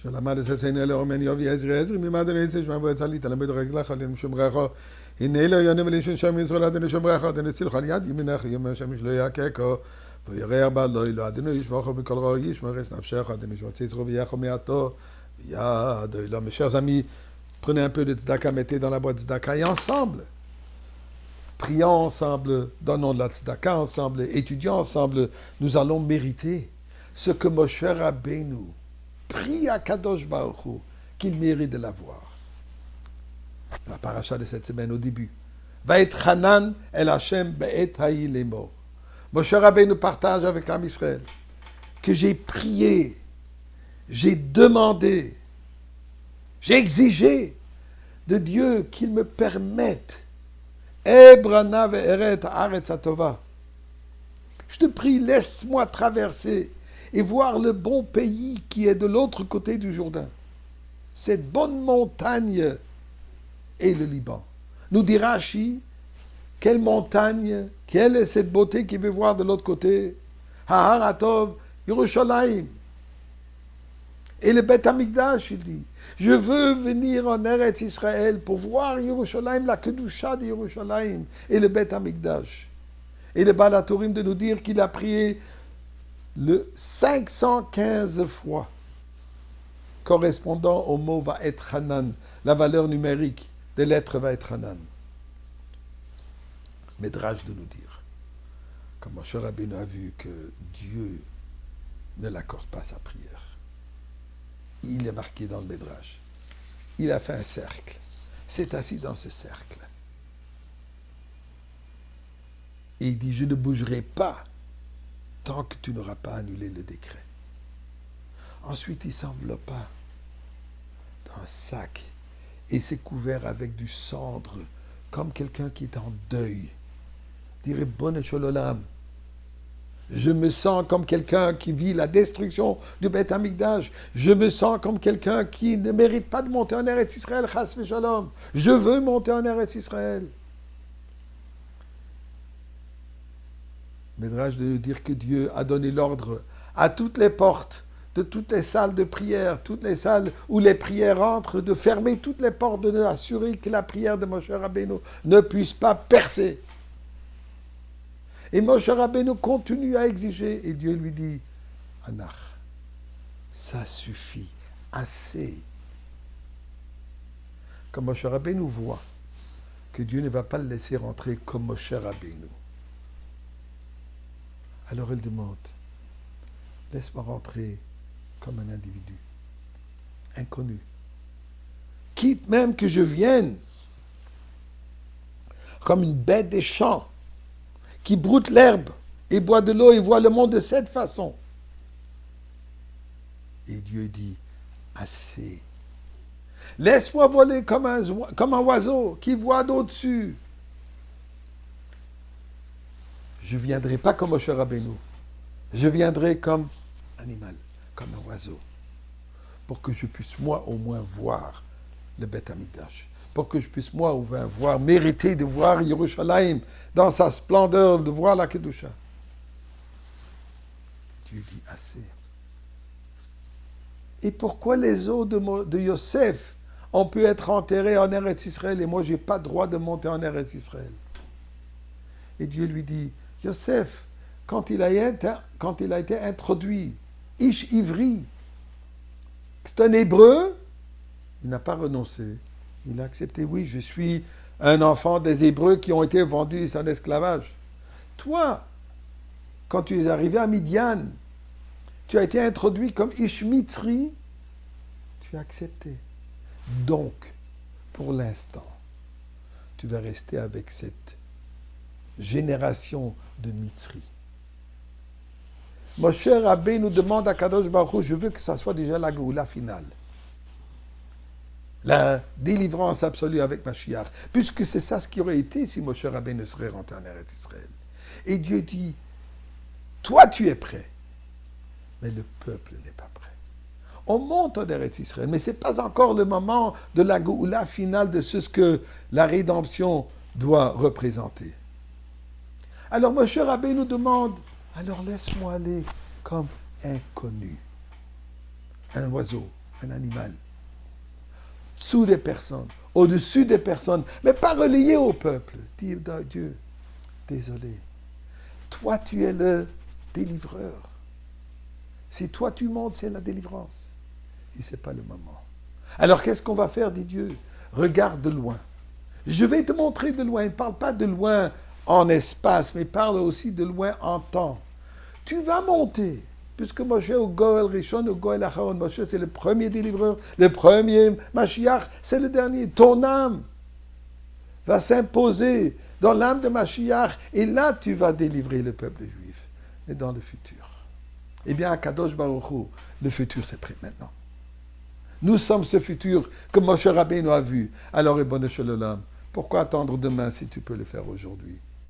שלמד לססני לאומן יובי עזרי עזרי ממד הנצח שמעבוד צלי תלמד רגלך עלינו שומרך הנה לא יונים ולשון שם ישראל אדוני שומרך אדוני צילך על יד ימינך יום שמש לא יקקו וירא בה לא ילו אדוני ישמוך בכל רואי ישמור את נפשך אדוני שמצא יצרו ויחו מעטו ויד אילו. Mes chers amis, prenez un peu de tzedaka, mettez dans la boîte tzedaka et ensemble prions ensemble, donnons de la tzedaka ensemble, étudions ensemble, nous allons mériter ce que Moshe Rabbeinu prie à Kadosh Baruch Hu, qu'il mérite de l'avoir. La paracha de cette semaine au début. Vaet Hanan el Hashem be'et ha'i lemor. Moshe Rabbeinu partage avec l'âme Israël que j'ai prié, j'ai demandé, j'ai exigé de Dieu qu'il me permette Ebrana ve'eret haaretz hatova. Je te prie, laisse-moi traverser et voir le bon pays qui est de l'autre côté du Jourdain. Cette bonne montagne est le Liban. Nous dit Rashi, quelle montagne, quelle est cette beauté qu'il veut voir de l'autre côté? Hahar Hatov, Yerushalayim. Et le Beth Amikdash, il dit, je veux venir en Eretz Israël pour voir Yerushalayim, la Kedusha de Yerushalayim et le Beth Amikdash. Et le Baal HaTurim de nous dire qu'il a prié le 515 fois, correspondant au mot Vaet Hanan, la valeur numérique des lettres Vaet Hanan. Médrage de nous dire, comme Moshe Rabbeinu a vu que Dieu ne l'accorde pas sa prière. Il est marqué dans le Médrage. Il a fait un cercle. S'est assis dans ce cercle. Et il dit, je ne bougerai pas tant que tu n'auras pas annulé le décret. Ensuite, il s'enveloppa dans un sac et s'est couvert avec du cendre, comme quelqu'un qui est en deuil. Il dirait, Bonne Shololam, je me sens comme quelqu'un qui vit la destruction du Beth Amikdash. Je me sens comme quelqu'un qui ne mérite pas de monter en Eretz Israël, Chas v'Shalom. Je veux monter en Eretz Israël. Médrage de nous dire que Dieu a donné l'ordre à toutes les portes de toutes les salles de prière, toutes les salles où les prières entrent, de fermer toutes les portes, de assurer que la prière de Moshe Rabbeinu ne puisse pas percer. Et Moshe Rabbeinu continue à exiger, et Dieu lui dit, Anach, ça suffit, assez. Comme Moshe Rabbeinu voit que Dieu ne va pas le laisser rentrer comme Moshe Rabbeinu. Alors elle demande, laisse-moi rentrer comme un individu, inconnu. Quitte même que je vienne comme une bête des champs qui broute l'herbe et boit de l'eau et voit le monde de cette façon. Et Dieu dit, assez. Laisse-moi voler comme un oiseau qui voit d'au-dessus. Je ne viendrai pas comme Moshe Rabbeinu. Je viendrai comme animal, comme un oiseau. Pour que je puisse, moi, au moins voir le Beth Amikdash. Pour que je puisse, moi, au moins voir, mériter de voir Yerushalayim dans sa splendeur, de voir la Kedusha. Dieu dit assez. Et pourquoi les os de Yosef ont pu être enterrés en Eretz Israël et moi, je n'ai pas droit de monter en Eretz Israël? Et Dieu lui dit, Yosef, quand il a été introduit, Ish Ivri, c'est un Hébreu, il n'a pas renoncé. Il a accepté, oui, je suis un enfant des Hébreux qui ont été vendus en esclavage. Toi, quand tu es arrivé à Midian, tu as été introduit comme Ish Mitzri, tu as accepté. Donc, pour l'instant, tu vas rester avec cette génération de Mitzri. Moshe Rabbeinu nous demande à Kadosh Baruch Hu, je veux que ça soit déjà la Géoula finale. La délivrance absolue avec Mashiach. Puisque c'est ça ce qui aurait été si Moshe Rabbeinu serait rentré en Eretz Israël. Et Dieu dit, toi tu es prêt, mais le peuple n'est pas prêt. On monte en Eretz Israël, mais ce n'est pas encore le moment de la Géoula finale de ce que la rédemption doit représenter. Alors Moshe Rabbeinu nous demande, alors laisse-moi aller comme inconnu. Un oiseau, un animal. Sous des personnes, au-dessus des personnes, mais pas relayé au peuple. Dis à Dieu, désolé, toi tu es le délivreur. Si toi tu montes, c'est la délivrance. Et ce n'est pas le moment. Alors qu'est-ce qu'on va faire, dit Dieu? Regarde de loin. Je vais te montrer de loin. Il ne parle pas de loin en espace, mais il parle aussi de loin en temps. Tu vas monter. Puisque Moshe au Goël Rishon, au Goël Acharon, Moshe c'est le premier délivreur, le premier Mashiach, c'est le dernier. Ton âme va s'imposer dans l'âme de Mashiach, et là tu vas délivrer le peuple juif. Mais dans le futur. Eh bien, à Kadosh Baruch Hu, le futur c'est prêt maintenant. Nous sommes ce futur que Moshe Rabbeinu a vu. Alors, Ribono Shel Olam, pourquoi attendre demain si tu peux le faire aujourd'hui?